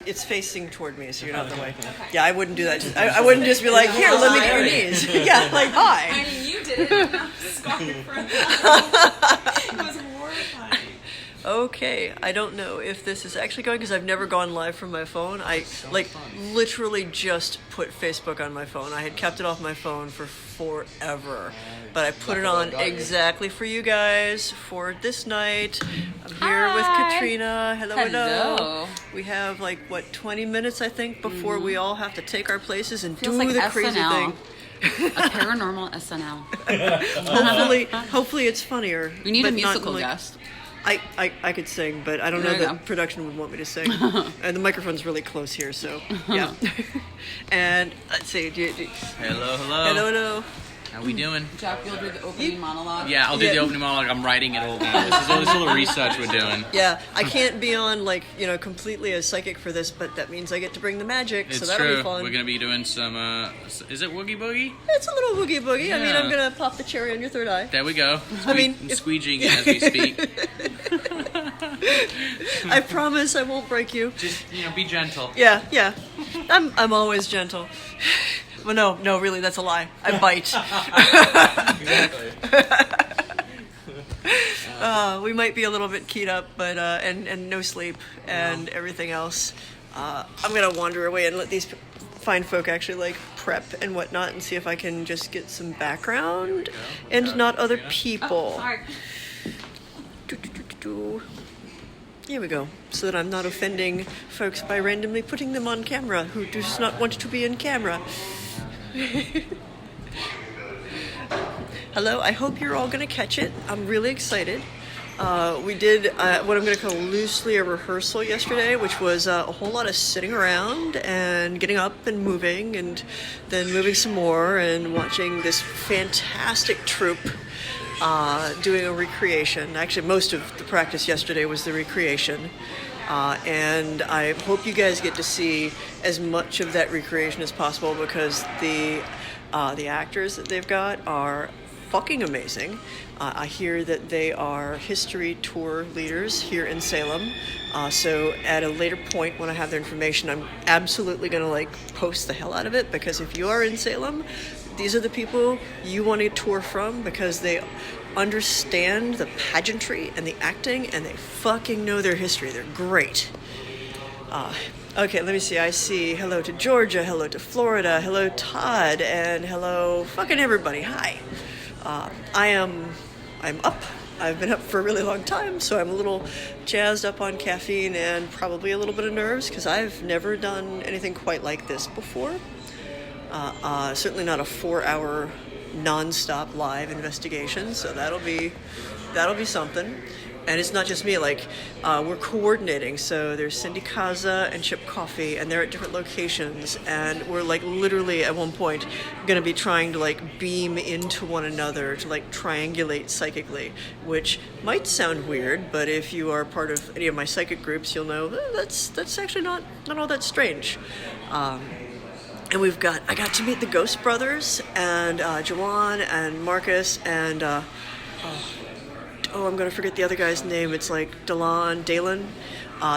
It's facing toward me, so you're not in the way. Yeah, I wouldn't do that. I wouldn't just be like, here, let me get your knees. Yeah, like, hi. I mean, you did it. I'm scarred from that. It was horrifying. Okay, I don't know if this is actually going because I've never gone live from my phone. I literally just put Facebook on my phone. I had kept it off my phone for forever, but I put it on exactly for you guys for this night. I'm here with Katrina. Hello. We have 20 minutes I think before we all have to take our places and Feels do like the SNL. crazy thing. A paranormal SNL. Hopefully it's funnier. We need but a musical not, guest. I could sing, but I don't know that production would want me to sing. And the microphone's really close here, so yeah. And let's see. Hello. How we doing? Jack, you'll do the opening monologue. Yeah, I'll do the opening monologue. I'm writing it all down. This is a little research we're doing. Yeah, I can't be on completely a psychic for this, but that means I get to bring the magic, so that'll be fun. We're gonna be doing some. Is it Woogie Boogie? It's a little woogie boogie. Yeah. I mean, I'm gonna pop the cherry on your third eye. There we go. I'm squeegeeing as we speak. I promise I won't break you. Just be gentle. Yeah. I'm always gentle. Well, no, really, that's a lie. I bite. Exactly. We might be a little bit keyed up, but and no sleep and everything else. I'm gonna wander away and let these fine folk actually prep and whatnot, and see if I can just get some background and not other people. Here we go, so that I'm not offending folks by randomly putting them on camera who do not want to be in camera. Hello, I hope you're all going to catch it. I'm really excited. We did what I'm going to call loosely a rehearsal yesterday, which was a whole lot of sitting around and getting up and moving, and then moving some more and watching this fantastic troupe doing a recreation. Actually, most of the practice yesterday was the recreation. And I hope you guys get to see as much of that recreation as possible, because the actors that they've got are fucking amazing. I hear that they are history tour leaders here in Salem. So at a later point when I have their information, I'm absolutely going to post the hell out of it, because if you are in Salem, these are the people you want to tour from, because they understand the pageantry and the acting, and they fucking know their history. They're great. Okay, let me see. I see hello to Georgia, hello to Florida, hello Todd, and hello fucking everybody. Hi. I'm up. I've been up for a really long time, so I'm a little jazzed up on caffeine and probably a little bit of nerves, because I've never done anything quite like this before. Certainly not a 4-hour non-stop live investigation, so that'll be something. And it's not just me, we're coordinating, so there's Cindy Kaza and Chip Coffee, and they're at different locations, and we're literally at one point going to be trying to beam into one another to triangulate psychically, which might sound weird, but if you are part of any of my psychic groups, you'll know that's actually not all that strange. And I got to meet the Ghost Brothers, and Jawan and Marcus, and I'm going to forget the other guy's name. It's Dalen.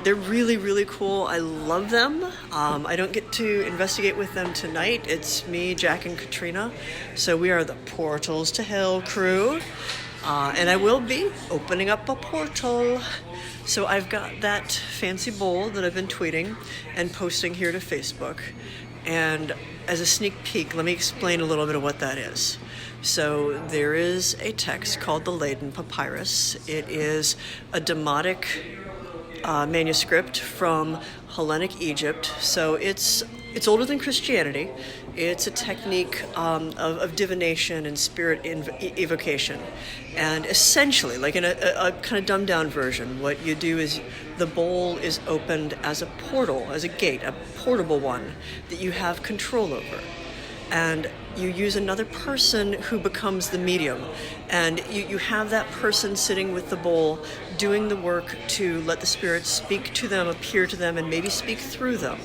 They're really, really cool. I love them. I don't get to investigate with them tonight. It's me, Jack, and Katrina. So we are the Portals to Hell crew. And I will be opening up a portal. So I've got that fancy bowl that I've been tweeting and posting here to Facebook. And as a sneak peek, let me explain a little bit of what that is. So there is a text called the Leiden Papyrus. It is a demotic manuscript from Hellenic Egypt. So it's older than Christianity. It's a technique of divination and spirit evocation. And essentially, in a kind of dumbed down version, what you do is the bowl is opened as a portal, as a gate, a portable one that you have control over. And you use another person who becomes the medium. And you have that person sitting with the bowl doing the work to let the spirits speak to them, appear to them, and maybe speak through them.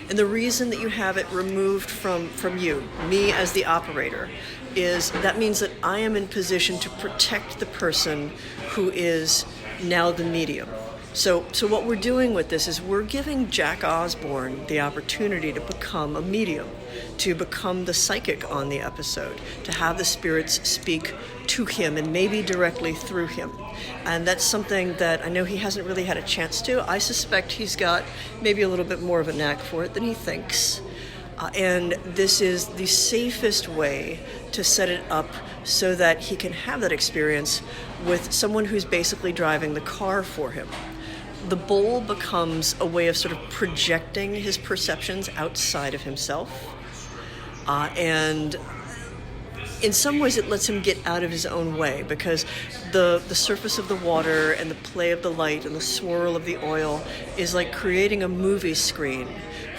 And the reason that you have it removed from you, me as the operator, is that means that I am in position to protect the person who is now the medium. So what we're doing with this is we're giving Jack Osborne the opportunity to become a medium, to become the psychic on the episode, to have the spirits speak to him and maybe directly through him. And that's something that I know he hasn't really had a chance to. I suspect he's got maybe a little bit more of a knack for it than he thinks. And this is the safest way to set it up so that he can have that experience with someone who's basically driving the car for him. The bowl becomes a way of sort of projecting his perceptions outside of himself. And in some ways it lets him get out of his own way, because the surface of the water and the play of the light and the swirl of the oil is like creating a movie screen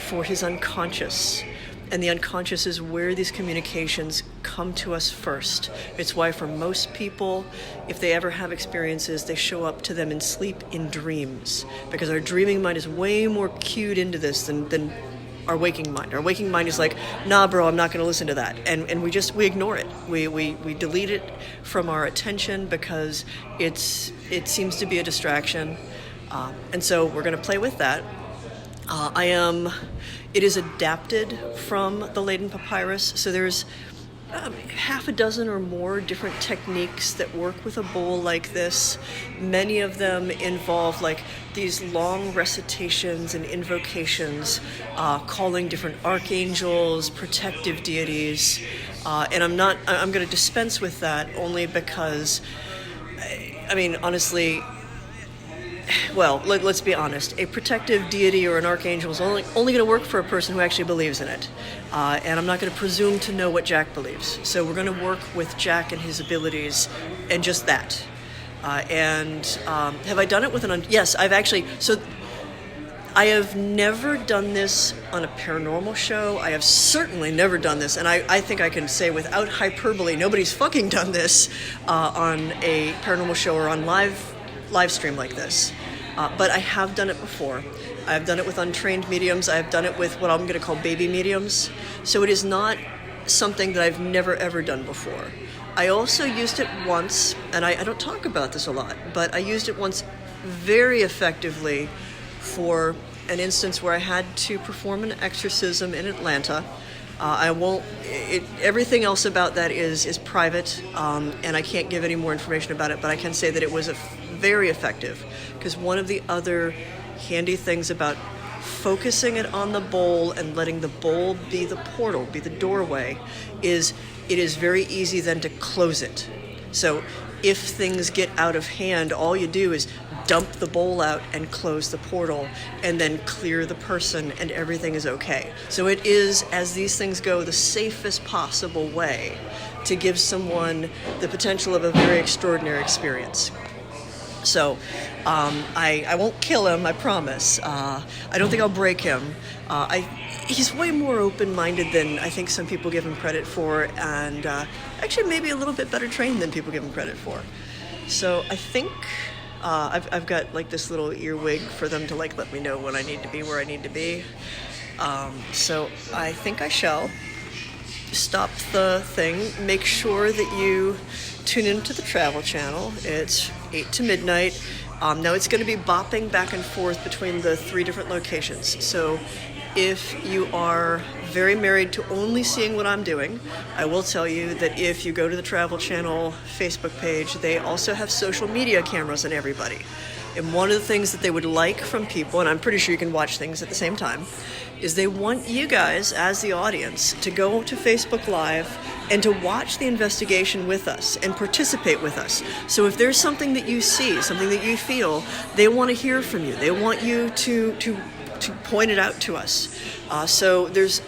for his unconscious. And the unconscious is where these communications come to us first. It's why for most people, if they ever have experiences, they show up to them in sleep in dreams, because our dreaming mind is way more cued into this than our waking mind. Our waking mind is like, nah, bro, I'm not going to listen to that. And we ignore it. We delete it from our attention because it seems to be a distraction. And so we're going to play with that. It is adapted from the Leiden Papyrus, so there's half a dozen or more different techniques that work with a bowl like this. Many of them involve like these long recitations and invocations, calling different archangels, protective deities, and I'm going to dispense with that only because, I mean, honestly, well, let's be honest. A protective deity or an archangel is only going to work for a person who actually believes in it. And I'm not going to presume to know what Jack believes. So we're going to work with Jack and his abilities and just that. Have I done it with yes, I've actually... So I have never done this on a paranormal show. I have certainly never done this. And I think I can say without hyperbole, nobody's fucking done this on a paranormal show or on live stream like this, but I have done it before. I've done it with untrained mediums. I've done it with what I'm going to call baby mediums. So it is not something that I've never ever done before. I also used it once, and I don't talk about this a lot, but I used it once very effectively for an instance where I had to perform an exorcism in Atlanta. Everything else about that is private, and I can't give any more information about it, but I can say that it was very effective, because one of the other handy things about focusing it on the bowl and letting the bowl be the portal, be the doorway, is it is very easy then to close it. So if things get out of hand, all you do is dump the bowl out and close the portal and then clear the person and everything is okay. So it is, as these things go, the safest possible way to give someone the potential of a very extraordinary experience. So I won't kill him, I promise. I don't think I'll break him. He's way more open-minded than I think some people give him credit for, and actually maybe a little bit better trained than people give him credit for. So I think I've got like this little earwig for them to like let me know when I need to be where I need to be. So I think I shall stop the thing. Make sure that you tune into the Travel Channel. It's 8 to midnight. Now it's going to be bopping back and forth between the 3 different locations. So if you are very married to only seeing what I'm doing, I will tell you that if you go to the Travel Channel Facebook page, they also have social media cameras on everybody. And one of the things that they would like from people, and I'm pretty sure you can watch things at the same time, is they want you guys, as the audience, to go to Facebook Live and to watch the investigation with us and participate with us. So if there's something that you see, something that you feel, they want to hear from you. They want you to point it out to us. So there's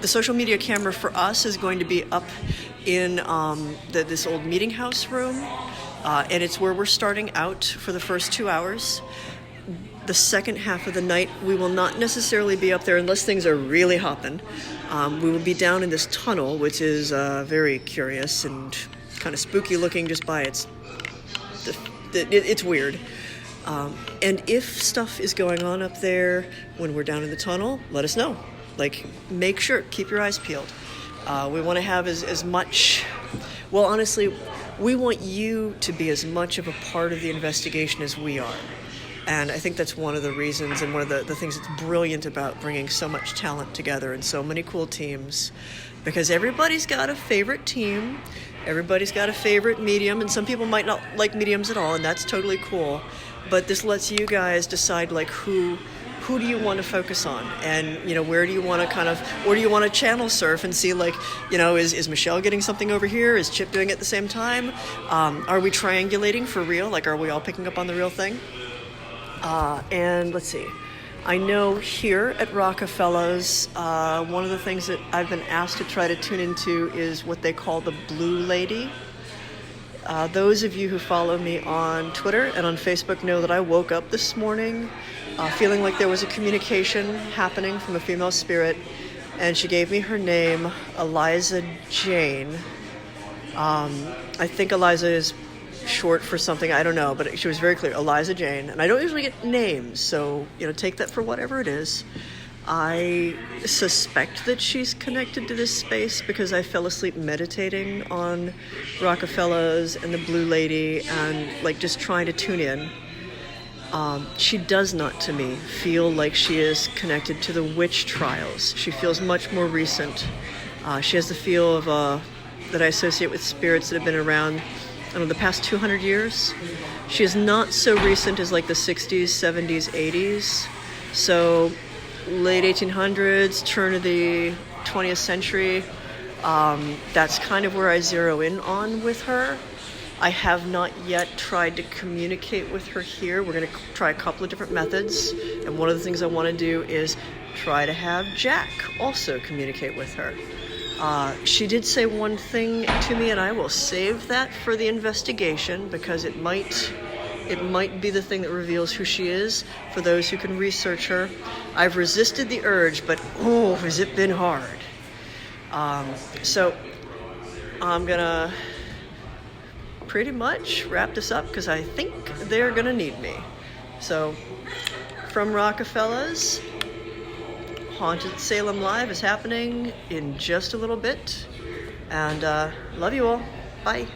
the social media camera for us is going to be up in this old meeting house room, and it's where we're starting out for the first 2 hours. The second half of the night, we will not necessarily be up there unless things are really hopping. We will be down in this tunnel, which is very curious and kind of spooky looking just by it's weird. And if stuff is going on up there when we're down in the tunnel, let us know. Like, make sure, keep your eyes peeled. We want to have as much, well, honestly, we want you to be as much of a part of the investigation as we are. And I think that's one of the reasons and one of the things that's brilliant about bringing so much talent together and so many cool teams, because everybody's got a favorite team, everybody's got a favorite medium, and some people might not like mediums at all, and that's totally cool. But this lets you guys decide like who do you want to focus on, and where do you want to or do you want to channel surf and see like is Michelle getting something over here, is Chip doing it at the same time, are we triangulating for real, like are we all picking up on the real thing? And let's see, I know here at Rockefeller's, one of the things that I've been asked to try to tune into is what they call the Blue Lady. Those of you who follow me on Twitter and on Facebook know that I woke up this morning feeling like there was a communication happening from a female spirit, and she gave me her name, Eliza Jane. I think Eliza is short for something, I don't know, but she was very clear, Eliza Jane. And I don't usually get names, so take that for whatever it is. I suspect that she's connected to this space because I fell asleep meditating on Rockefeller's and the Blue Lady and like just trying to tune in. She does not, to me, feel like she is connected to the witch trials. She feels much more recent. She has the feel of that I associate with spirits that have been around, I don't know, the past 200 years. She is not so recent as like the 60s, 70s, 80s. So late 1800s, turn of the 20th century. That's kind of where I zero in on with her. I have not yet tried to communicate with her here. We're going to try a couple of different methods. And one of the things I want to do is try to have Jack also communicate with her. She did say one thing to me, and I will save that for the investigation because it might be the thing that reveals who she is for those who can research her. I've resisted the urge, but oh, has it been hard. So I'm gonna pretty much wrap this up because I think they're gonna need me. So from Rockefeller's, Haunted Salem Live is happening in just a little bit, and love you all. Bye.